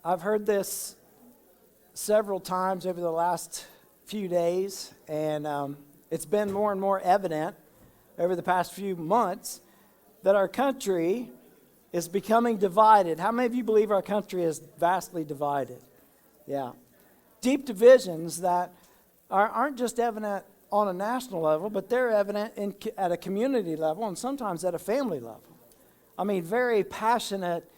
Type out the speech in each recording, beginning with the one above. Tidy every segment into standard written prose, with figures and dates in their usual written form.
I've heard this several times over the last few days, and it's been more and more evident over the past few months that our country is becoming divided. How many of you believe our country is vastly divided? Yeah. Deep divisions that aren't just evident on a national level, but they're evident at a community level and sometimes at a family level. I mean, very passionate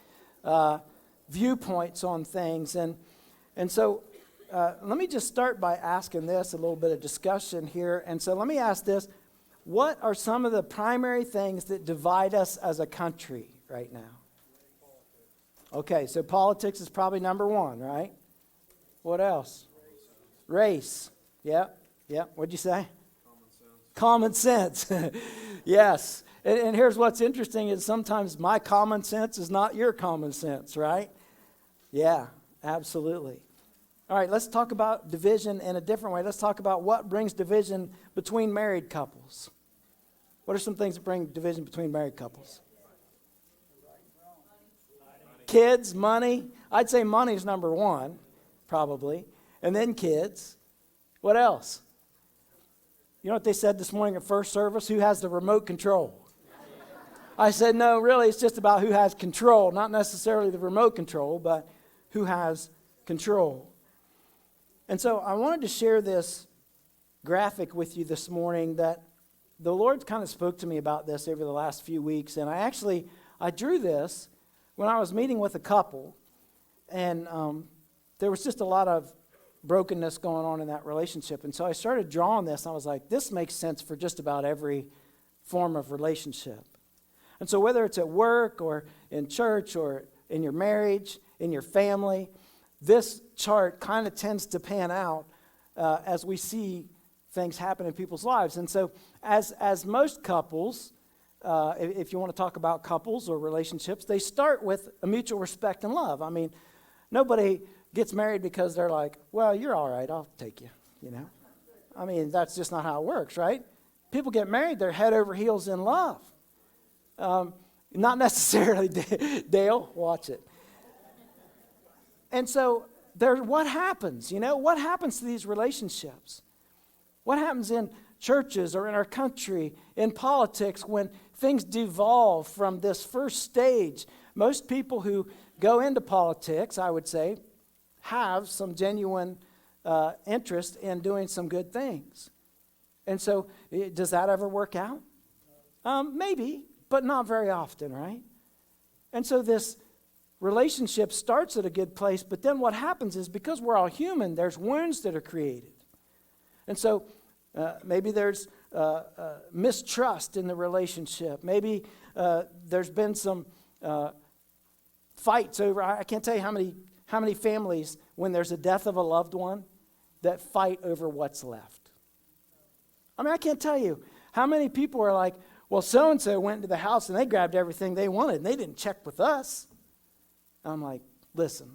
viewpoints on things. And so let me just start by asking this, a little bit of discussion here. And so let me ask this. What are some of the primary things that divide us as a country right now? Okay, so politics is probably number one, right? What else? Race. Yep. What'd you say? Common sense. Yes. And here's what's interesting is sometimes my common sense is not your common sense, right? Yeah, absolutely. All right, let's talk about division in a different way. Let's talk about what brings division between married couples. What are some things that bring division between married couples? Kids, money. I'd say money is number one, probably. And then kids. What else? You know what they said this morning at first service? Who has the remote control? I said, no, really, it's just about who has control, not necessarily the remote control, but who has control. And so I wanted to share this graphic with you this morning that the Lord kind of spoke to me about this over the last few weeks. And I drew this when I was meeting with a couple, and there was just a lot of brokenness going on in that relationship. And so I started drawing this, and I was like, this makes sense for just about every form of relationship. And so whether it's at work or in church or in your marriage, in your family, this chart kind of tends to pan out as we see things happen in people's lives. And so as most couples, if you want to talk about couples or relationships, they start with a mutual respect and love. I mean, nobody gets married because they're like, well, you're all right, I'll take you, you know. I mean, that's just not how it works, right? People get married, they're head over heels in love. Not necessarily, Dale, watch it. And so what happens, you know? What happens to these relationships? What happens in churches or in our country, in politics, when things devolve from this first stage? Most people who go into politics, I would say, have some genuine interest in doing some good things. And so does that ever work out? Maybe, but not very often, right? And so this relationship starts at a good place, but then what happens is because we're all human, there's wounds that are created. And so maybe there's mistrust in the relationship. Maybe there's been some fights over, I can't tell you how many families, when there's a death of a loved one, that fight over what's left. I mean, I can't tell you how many people are like, well, so-and-so went into the house and they grabbed everything they wanted and they didn't check with us. I'm like, listen,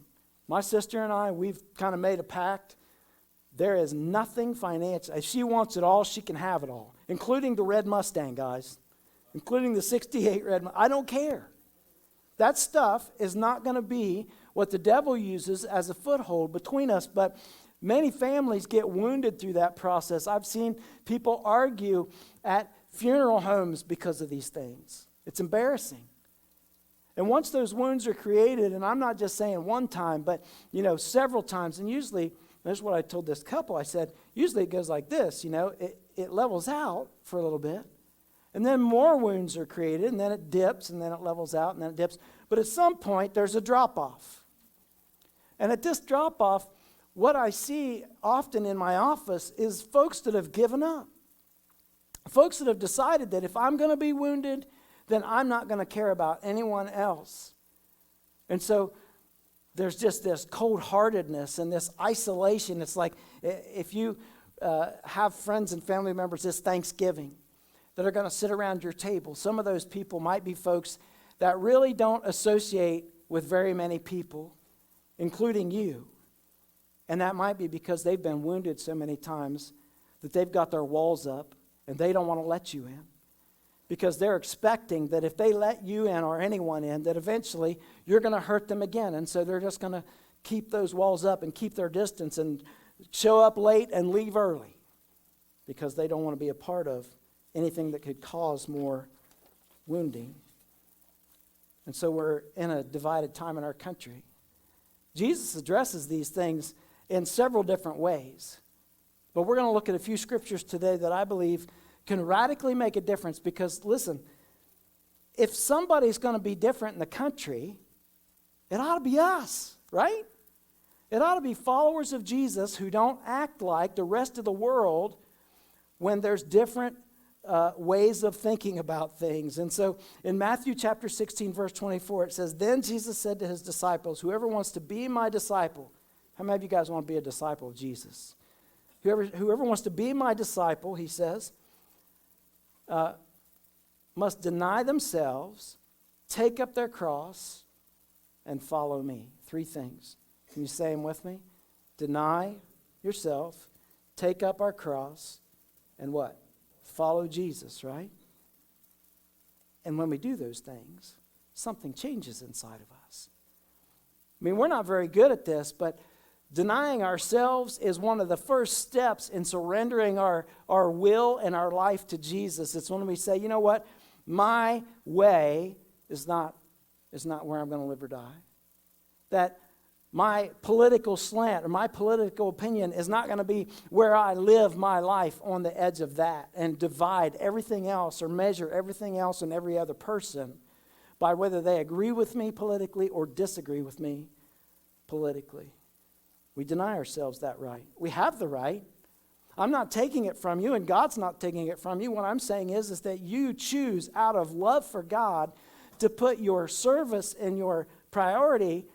my sister and I, we've kind of made a pact. There is nothing financial. If she wants it all, she can have it all, including the red Mustang, guys, including the 68 red Mustang. I don't care. That stuff is not going to be what the devil uses as a foothold between us, but many families get wounded through that process. I've seen people argue at funeral homes because of these things. It's embarrassing. And once those wounds are created, and I'm not just saying one time, but, you know, several times, and usually, that's what I told this couple, I said, usually it goes like this, you know, it levels out for a little bit, and then more wounds are created, and then it dips, and then it levels out, and then it dips. But at some point, there's a drop-off. And at this drop-off, what I see often in my office is folks that have given up. Folks that have decided that if I'm going to be wounded, then I'm not going to care about anyone else. And so there's just this cold-heartedness and this isolation. It's like if you have friends and family members this Thanksgiving that are going to sit around your table, some of those people might be folks that really don't associate with very many people, including you. And that might be because they've been wounded so many times that they've got their walls up and they don't want to let you in. Because they're expecting that if they let you in or anyone in, that eventually you're going to hurt them again. And so they're just going to keep those walls up and keep their distance and show up late and leave early because they don't want to be a part of anything that could cause more wounding. And so we're in a divided time in our country. Jesus addresses these things in several different ways. But we're going to look at a few scriptures today that I believe can radically make a difference because, listen, if somebody's going to be different in the country, it ought to be us, right? It ought to be followers of Jesus who don't act like the rest of the world when there's different ways of thinking about things. And so in Matthew chapter 16, verse 24, it says, "Then Jesus said to his disciples, whoever wants to be my disciple," how many of you guys want to be a disciple of Jesus? Whoever wants to be my disciple, he says, must deny themselves, take up their cross, and follow me. 3 things. Can you say them with me? Deny yourself, take up our cross, and what? Follow Jesus, right? And when we do those things, something changes inside of us. I mean, we're not very good at this, but denying ourselves is one of the first steps in surrendering our will and our life to Jesus. It's when we say, you know what? My way is not where I'm going to live or die. That my political slant or my political opinion is not going to be where I live my life on the edge of that and divide everything else or measure everything else and every other person by whether they agree with me politically or disagree with me politically. We deny ourselves that right. We have the right. I'm not taking it from you, and God's not taking it from you. What I'm saying is that you choose out of love for God to put your service and your priority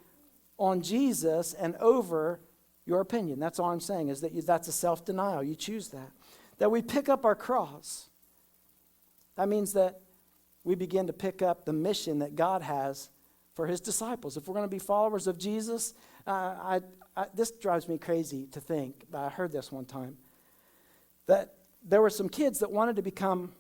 on Jesus and over your opinion. That's all I'm saying, is that that's a self-denial. You choose that. That we pick up our cross. That means that we begin to pick up the mission that God has for his disciples. If we're going to be followers of Jesus, this drives me crazy to think, but I heard this one time, that there were some kids that wanted to become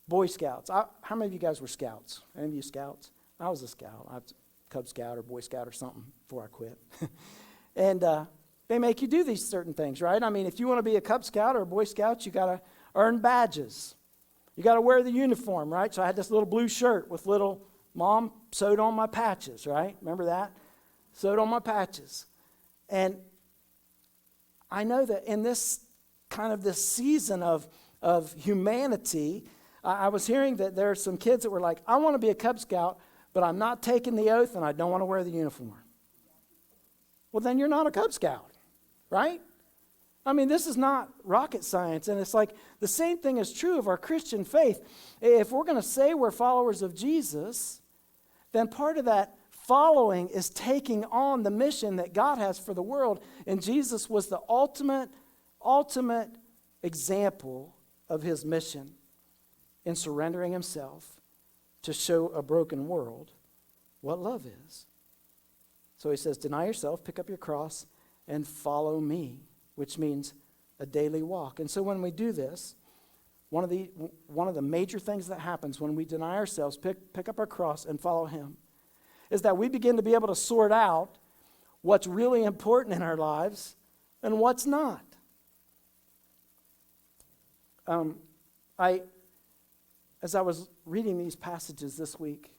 Boy Scouts. How many of you guys were scouts? Any of you scouts? I was a scout. I was Cub Scout or Boy Scout or something before I quit. And they make you do these certain things, right? I mean, if you want to be a Cub Scout or a Boy Scout, you got to earn badges. You got to wear the uniform, right? So I had this little blue shirt with little Mom sewed on my patches, right? Remember that? Sewed on my patches. And I know that in this kind of this season of humanity, I was hearing that there are some kids that were like, I want to be a Cub Scout, but I'm not taking the oath and I don't want to wear the uniform. Well, then you're not a Cub Scout, right? I mean, this is not rocket science. And it's like the same thing is true of our Christian faith. If we're going to say we're followers of Jesus, then part of that following is taking on the mission that God has for the world. And Jesus was the ultimate example of his mission in surrendering himself to show a broken world what love is. So he says, deny yourself, pick up your cross, and follow me, which means a daily walk. And so when we do this, one of the major things that happens when we deny ourselves, pick up our cross, and follow him, is that we begin to be able to sort out what's really important in our lives and what's not. As I was reading these passages this week,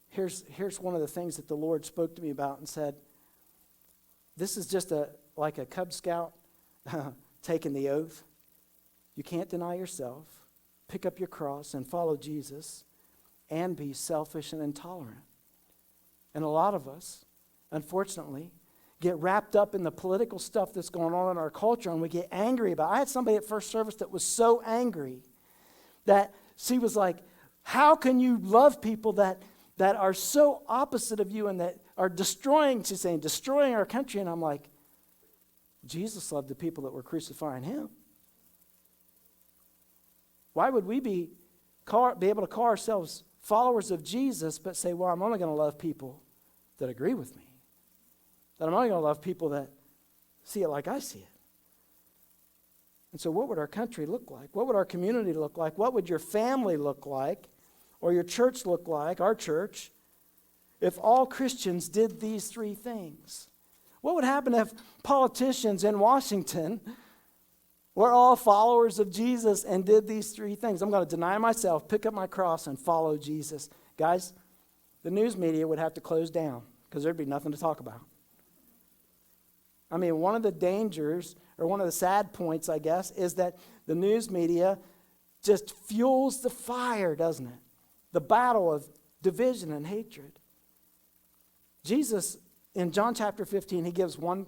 here's one of the things that the Lord spoke to me about and said, this is just like a Cub Scout taking the oath. You can't deny yourself, pick up your cross and follow Jesus, and be selfish and intolerant. And a lot of us, unfortunately, get wrapped up in the political stuff that's going on in our culture, and we get angry about it. I had somebody at first service that was so angry that she was like, how can you love people that are so opposite of you and that are destroying, she's saying, destroying our country? And I'm like, Jesus loved the people that were crucifying him. Why would we be able to call ourselves followers of Jesus but say, well, I'm only going to love people that agree with me? That I'm only going to love people that see it like I see it. And so what would our country look like? What would our community look like? What would your family look like? Or your church look like, our church, if all Christians did these 3 things? What would happen if politicians in Washington were all followers of Jesus and did these three things? I'm going to deny myself, pick up my cross, and follow Jesus. Guys, the news media would have to close down because there'd be nothing to talk about. I mean, one of the dangers, or one of the sad points, I guess, is that the news media just fuels the fire, doesn't it? The battle of division and hatred. Jesus, in John chapter 15, he gives one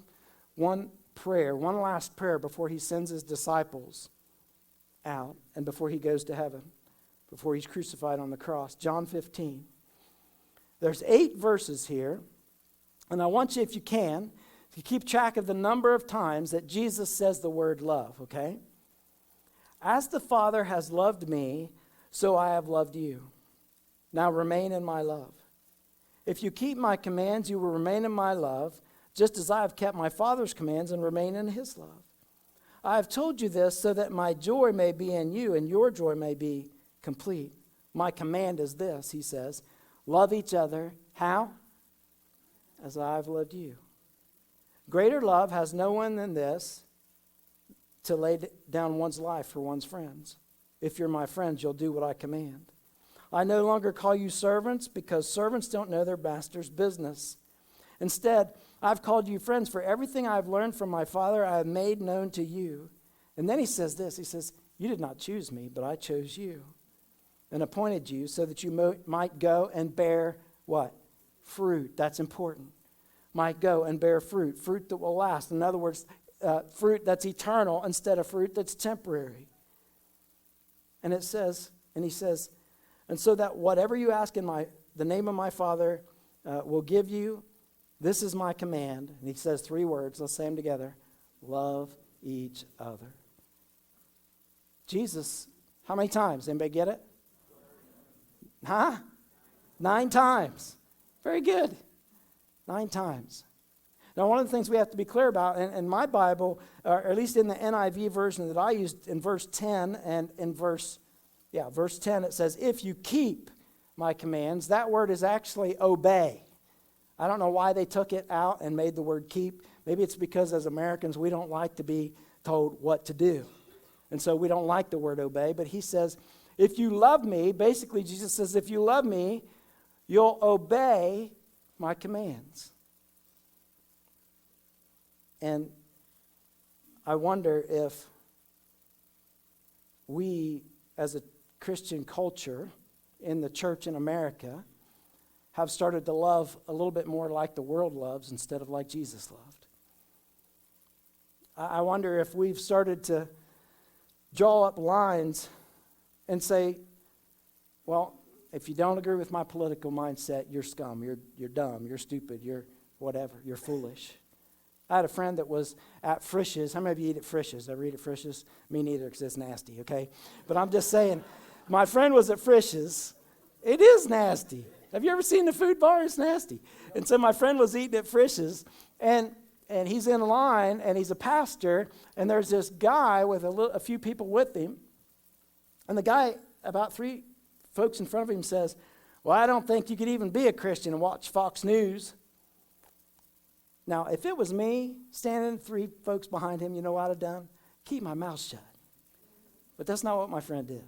prayer, one last prayer before he sends his disciples out and before he goes to heaven, before he's crucified on the cross. John 15. There's 8 verses here, and I want you, if you can, to keep track of the number of times that Jesus says the word love, okay? As the Father has loved me, so I have loved you. Now remain in my love. If you keep my commands, you will remain in my love, just as I have kept my Father's commands and remain in his love. I have told you this so that my joy may be in you and your joy may be complete. My command is this, he says, love each other. How? As I have loved you. Greater love has no one than this, to lay down one's life for one's friends. If you're my friends, you'll do what I command. I no longer call you servants because servants don't know their master's business. Instead, I've called you friends, for everything I've learned from my Father I have made known to you. And then he says this, he says, you did not choose me, but I chose you and appointed you so that you might go and bear what? Fruit. That's important. Might go and bear fruit, fruit that will last. In other words, fruit that's eternal instead of fruit that's temporary. And it says, and he says, and so that whatever you ask in the name of my Father will give you, this is my command. And he says 3 words, let's say them together. Love each other. Jesus, how many times? Anybody get it? Huh? 9 times. Very good. 9 times. Now, one of the things we have to be clear about, in my Bible, or at least in the NIV version that I used, in verse 10 and in verse 10, it says, if you keep my commands, that word is actually obey. I don't know why they took it out and made the word keep. Maybe it's because as Americans, we don't like to be told what to do. And so we don't like the word obey. But he says, if you love me, basically Jesus says, if you love me, you'll obey my commands. And I wonder if we, as a Christian culture in the church in America, have started to love a little bit more like the world loves instead of like Jesus loved. I wonder if we've started to draw up lines and say, well, if you don't agree with my political mindset, you're scum, you're dumb, you're stupid, you're whatever, you're foolish. I had a friend that was at Frisch's. How many of you eat at Frisch's? Ever eat at Frisch's? Me neither, because it's nasty, okay? But I'm just saying, my friend was at Frisch's. It is nasty. Have you ever seen the food bar? It's nasty. And so my friend was eating at Frisch's, and he's in line, and he's a pastor, and there's this guy with a few people with him, and the guy, about 3 folks in front of him, says, well, I don't think you could even be a Christian and watch Fox News. Now, if it was me standing 3 folks behind him, you know what I'd have done? Keep my mouth shut. But that's not what my friend did.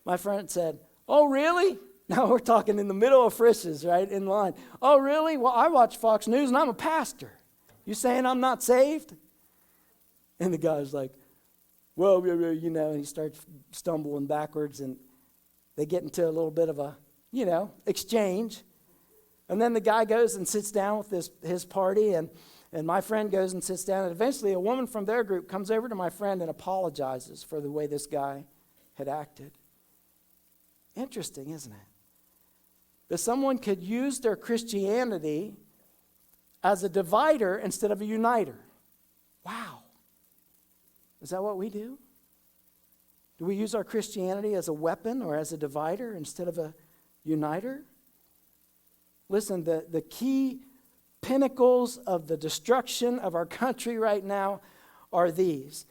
My friend said, oh, really? Now we're talking in the middle of Frisch's, right, in line. Oh, really? Well, I watch Fox News, and I'm a pastor. You saying I'm not saved? And the guy's like, well, you know, and he starts stumbling backwards, and they get into a little bit of a, exchange. And then the guy goes and sits down with his party, and my friend goes and sits down. And eventually a woman from their group comes over to my friend and apologizes for the way this guy had acted. Interesting, isn't it? That someone could use their Christianity as a divider instead of a uniter. Wow. Is that what we do? Do we use our Christianity as a weapon or as a divider instead of a uniter? Listen, the key pinnacles of the destruction of our country right now are these: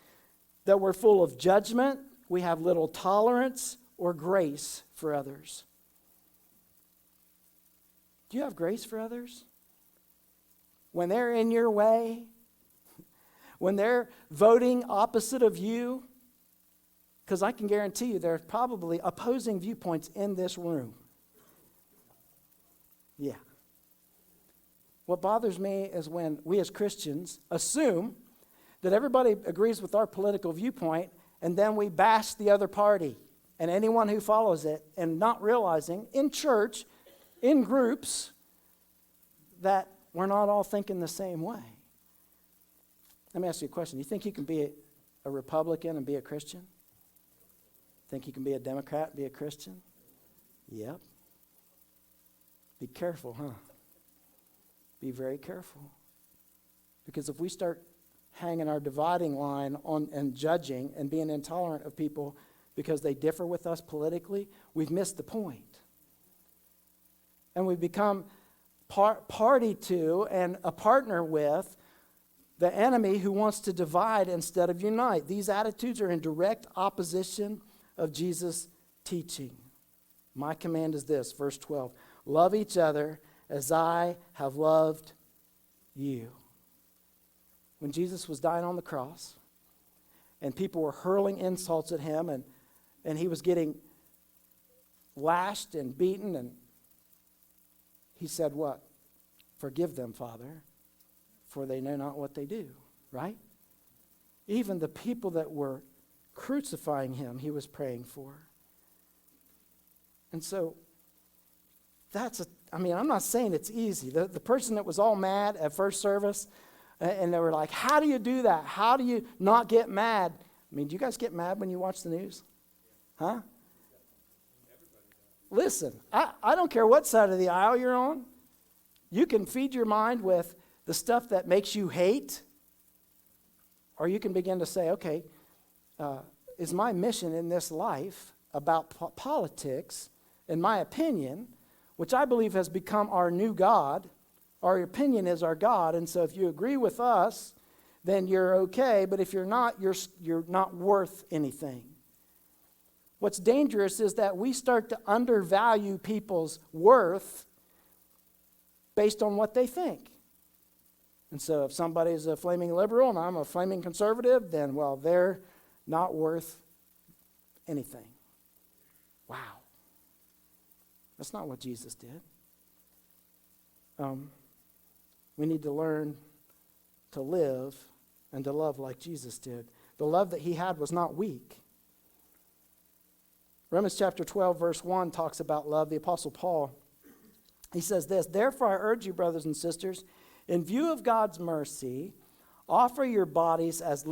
that we're full of judgment, we have little tolerance or grace for others. Do you have grace for others? when they're in your way, when they're voting opposite of you, because I can guarantee you there's probably opposing viewpoints in this room. Yeah. What bothers me is when we as Christians assume that everybody agrees with our political viewpoint, and then we bash the other party and anyone who follows it, and not realizing in church, in groups, that we're not all thinking the same way. Let me ask you a question. You think you can be a Republican and be a Christian? Think you can be a Democrat and be a Christian? Yep. Be careful, huh? Be very careful. Because if we start hanging our dividing line on and judging and being intolerant of people because they differ with us politically, we've missed the point. And we become party to and a partner with the enemy who wants to divide instead of unite. These attitudes are in direct opposition of Jesus' teaching. My command is this, verse 12. Love each other as I have loved you. When Jesus was dying on the cross and people were hurling insults at him and he was getting lashed and beaten, and he said what? Forgive them, Father, for they know not what they do, right? Even the people that were crucifying him, he was praying for. And so I'm not saying it's easy. The person that was all mad at first service, and they were like, how do you do that? How do you not get mad? I mean, do you guys get mad when you watch the news? Huh? Listen, I don't care what side of the aisle you're on. You can feed your mind with the stuff that makes you hate, or you can begin to say, okay, is my mission in this life about politics, in my opinion, which I believe has become our new God. Our opinion is our God, and so if you agree with us, then you're okay, but if you're not, you're not worth anything. What's dangerous is that we start to undervalue people's worth based on what they think. And so if somebody's a flaming liberal and I'm a flaming conservative, then, well, they're not worth anything. Wow. That's not what Jesus did. We need to learn to live and to love like Jesus did. The love that he had was not weak. Romans chapter 12, verse 1 talks about love. The Apostle Paul, he says this, therefore I urge you, brothers and sisters, in view of God's mercy, offer your bodies as a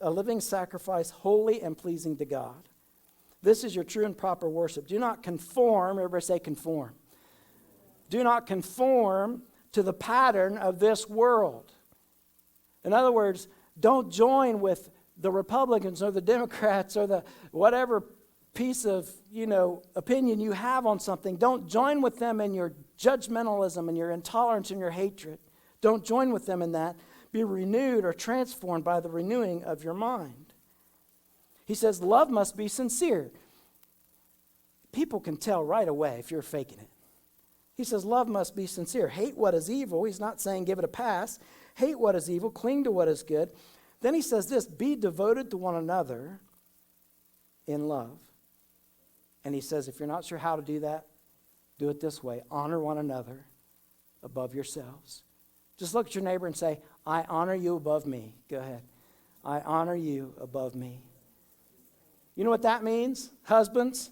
living sacrifice, holy and pleasing to God. This is your true and proper worship. Do not conform, everybody say conform. Do not conform to the pattern of this world. In other words, don't join with the Republicans or the Democrats or the whatever piece of, opinion you have on something. Don't join with them in your judgmentalism and your intolerance and your hatred. Don't join with them in that. Be renewed or transformed by the renewing of your mind. He says love must be sincere. People can tell right away if you're faking it. He says love must be sincere. Hate what is evil. He's not saying give it a pass. Hate what is evil. Cling to what is good. Then he says this, be devoted to one another in love. And he says if you're not sure how to do that, do it this way. Honor one another above yourselves. Just look at your neighbor and say, I honor you above me. Go ahead. I honor you above me. You know what that means, husbands?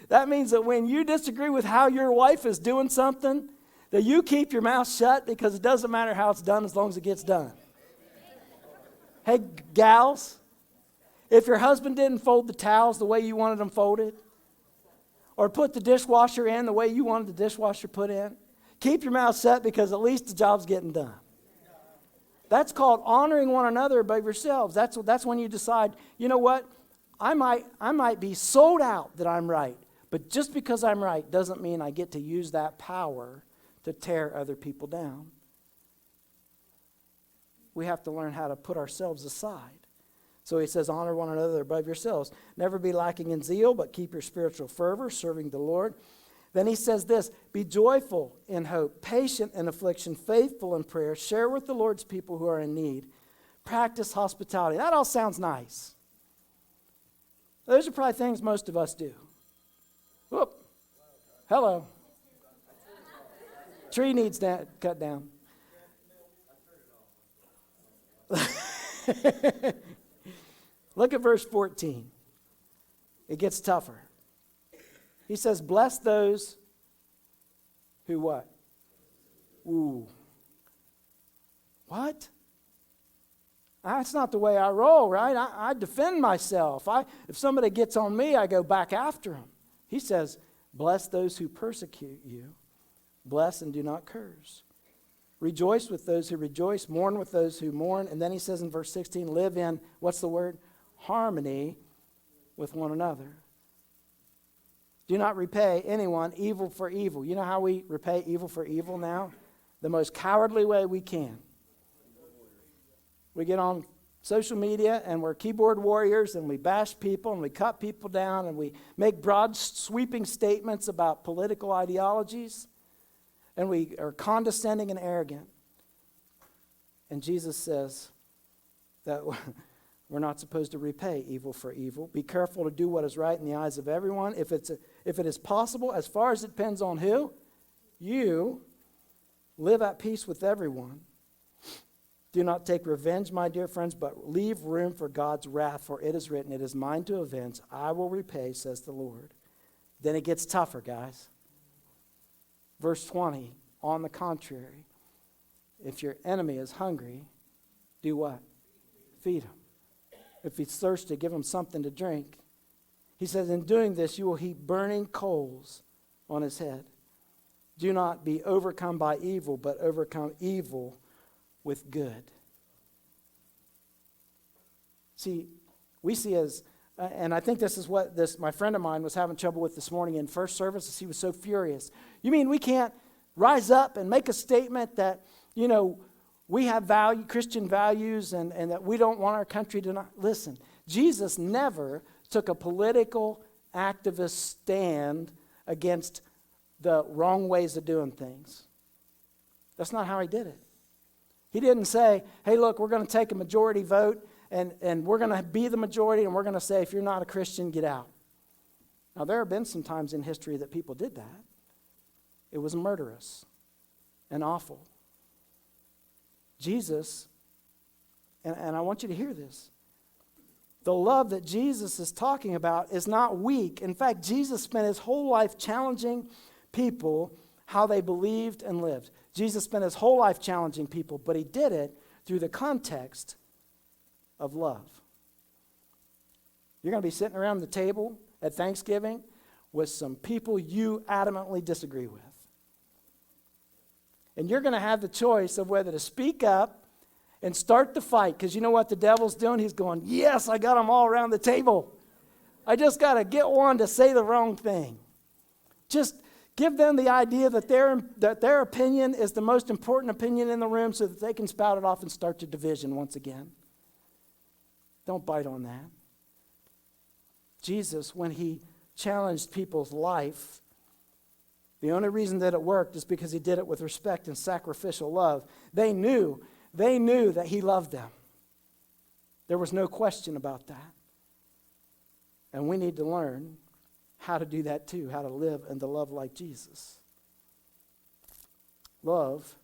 That means that when you disagree with how your wife is doing something, that you keep your mouth shut because it doesn't matter how it's done as long as it gets done. Hey, gals, if your husband didn't fold the towels the way you wanted them folded, or put the dishwasher in the way you wanted the dishwasher put in, keep your mouth shut because at least the job's getting done. That's called honoring one another above yourselves. That's when you decide, you know what? I might be sold out that I'm right, but just because I'm right doesn't mean I get to use that power to tear other people down. We have to learn how to put ourselves aside. So he says, honor one another above yourselves. Never be lacking in zeal, but keep your spiritual fervor, serving the Lord. Then he says this, be joyful in hope, patient in affliction, faithful in prayer, share with the Lord's people who are in need, practice hospitality. That all sounds nice. Those are probably things most of us do. Whoop. Hello. Tree needs that cut down. Look at verse 14. It gets tougher. He says, bless those who what? Ooh. What? That's not the way I roll, right? I defend myself. If somebody gets on me, I go back after them. He says, bless those who persecute you. Bless and do not curse. Rejoice with those who rejoice. Mourn with those who mourn. And then he says in verse 16, live in, what's the word? Harmony with one another. Do not repay anyone evil for evil. You know how we repay evil for evil now? The most cowardly way we can. We get on social media and we're keyboard warriors and we bash people and we cut people down and we make broad sweeping statements about political ideologies and we are condescending and arrogant. And Jesus says that we're not supposed to repay evil for evil. Be careful to do what is right in the eyes of everyone. If it is possible, as far as it depends on who? You. Live at peace with everyone. Do not take revenge, my dear friends, but leave room for God's wrath, for it is written, it is mine to avenge. I will repay, says the Lord. Then it gets tougher, guys. Verse 20, on the contrary, if your enemy is hungry, do what? Feed him. If he's thirsty, give him something to drink. He says, in doing this, you will heap burning coals on his head. Do not be overcome by evil, but overcome evil with good. See, we see as, and I think this is what my friend of mine was having trouble with this morning in first service, he was so furious. You mean we can't rise up and make a statement that, we have Christian values, and that we don't want our country to not... Listen, Jesus never took a political activist stand against the wrong ways of doing things. That's not how he did it. He didn't say, hey, look, we're going to take a majority vote, and we're going to be the majority, and we're going to say, if you're not a Christian, get out. Now, there have been some times in history that people did that. It was murderous and awful. Jesus, and I want you to hear this, the love that Jesus is talking about is not weak. In fact, Jesus spent his whole life challenging people how they believed and lived. Jesus spent his whole life challenging people, but he did it through the context of love. You're going to be sitting around the table at Thanksgiving with some people you adamantly disagree with. And you're going to have the choice of whether to speak up and start the fight. Because you know what the devil's doing? He's going, yes, I got them all around the table. I just got to get one to say the wrong thing. Just give them the idea that their opinion is the most important opinion in the room so that they can spout it off and start the division once again. Don't bite on that. Jesus, when he challenged people's life, the only reason that it worked is because he did it with respect and sacrificial love. They knew that he loved them. There was no question about that. And we need to learn how to do that too, how to live and to love like Jesus. Love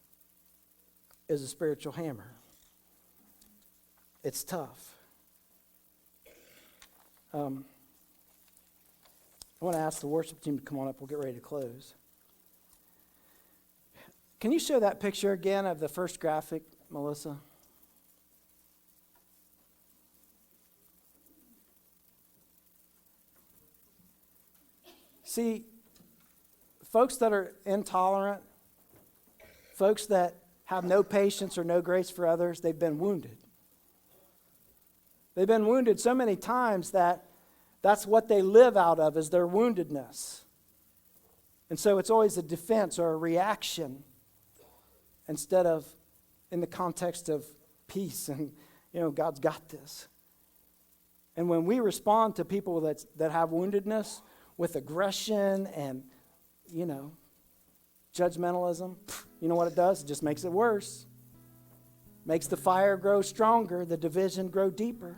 is a spiritual hammer. It's tough. I want to ask the worship team to come on up. We'll get ready to close. Can you show that picture again of the first graphic, Melissa? See, folks that are intolerant, folks that have no patience or no grace for others, they've been wounded. They've been wounded so many times that that's what they live out of, is their woundedness. And so it's always a defense or a reaction instead of in the context of peace and, God's got this. And when we respond to people that have woundedness with aggression and judgmentalism, you know what it does? It just makes it worse. Makes the fire grow stronger, the division grow deeper.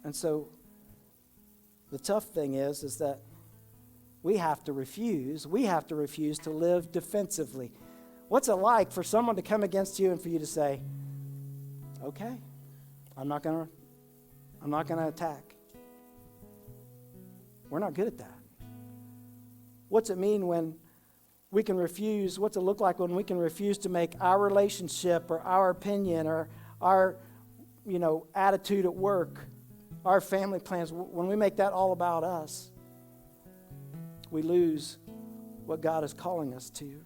And so the tough thing is that we have to refuse to live defensively. What's it like for someone to come against you and for you to say, okay, I'm not going to attack? We're not good at that. What's it mean when we can refuse? What's it look like when we can refuse to make our relationship or our opinion or our, attitude at work, our family plans, when we make that all about us, we lose what God is calling us to.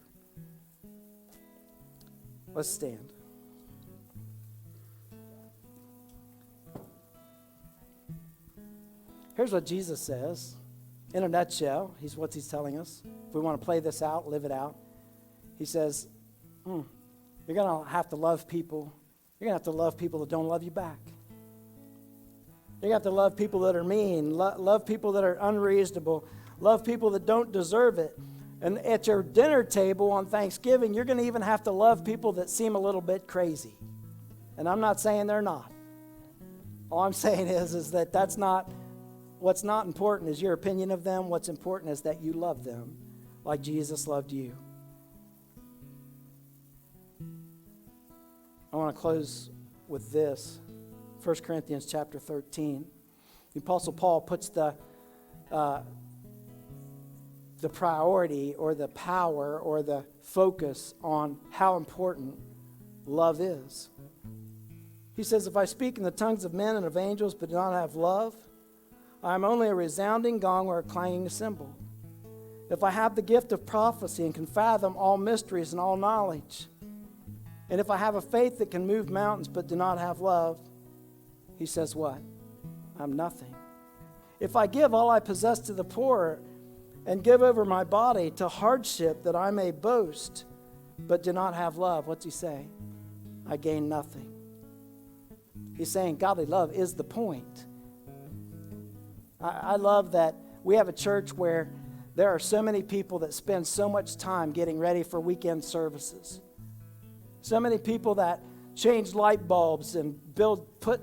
Let's stand. Here's what Jesus says. In a nutshell, what he's telling us. If we want to play this out, live it out. He says, you're going to have to love people. You're going to have to love people that don't love you back. You're going to have to love people that are mean, love people that are unreasonable, love people that don't deserve it. And at your dinner table on Thanksgiving, you're going to even have to love people that seem a little bit crazy. And I'm not saying they're not. All I'm saying is that that's not, what's not important is your opinion of them. What's important is that you love them like Jesus loved you. I want to close with this. 1 Corinthians chapter 13. The Apostle Paul puts the priority or the power or the focus on how important love is. He says, if I speak in the tongues of men and of angels but do not have love, I am only a resounding gong or a clanging cymbal. If I have the gift of prophecy and can fathom all mysteries and all knowledge, and if I have a faith that can move mountains but do not have love, he says what? I'm nothing. If I give all I possess to the poor and give over my body to hardship that I may boast, but do not have love, what's he say? I gain nothing. He's saying godly love is the point. I love that we have a church where there are so many people that spend so much time getting ready for weekend services. So many people that change light bulbs and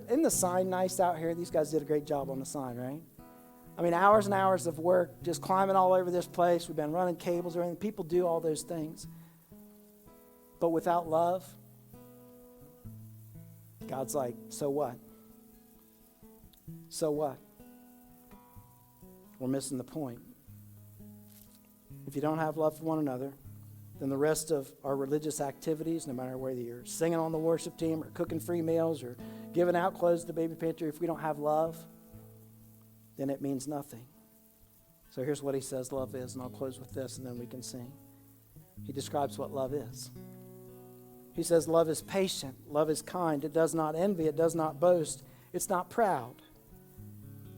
in the sign nice out here. These guys did a great job on the sign, right? I mean, hours and hours of work, just climbing all over this place. We've been running cables or anything. People do all those things. But without love, God's like, so what? So what? We're missing the point. If you don't have love for one another, then the rest of our religious activities, no matter whether you're singing on the worship team or cooking free meals or giving out clothes to the baby pantry, if we don't have love, then it means nothing. So here's what he says love is, and I'll close with this and then we can sing. He describes what love is. He says love is patient, love is kind, it does not envy, it does not boast, it's not proud.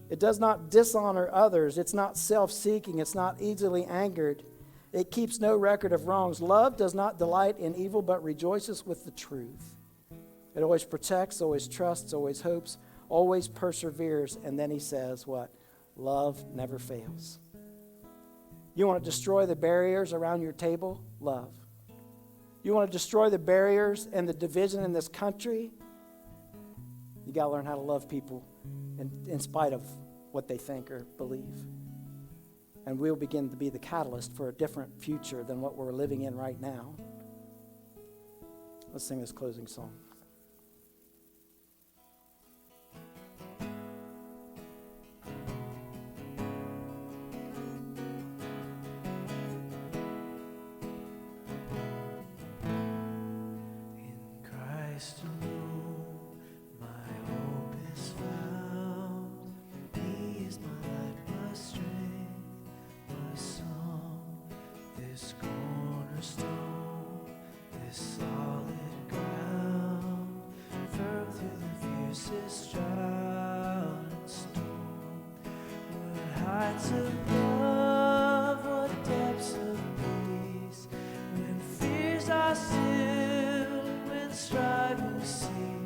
It does not dishonor others. It's not self-seeking. It's not easily angered. It keeps no record of wrongs. Love does not delight in evil, but rejoices with the truth. It always protects, always trusts, always hopes, always perseveres. And then he says what? Love never fails. You want to destroy the barriers around your table? Love. You want to destroy the barriers and the division in this country? You got to learn how to love people in spite of what they think or believe. And we'll begin to be the catalyst for a different future than what we're living in right now. Let's sing this closing song. In Christ alone, my hope is found. He is my life, my strength, my song. This cornerstone, this solid ground, firm through the fiercest drought and storm. What heights of love, what depths of peace, when fears are still, when striving cease.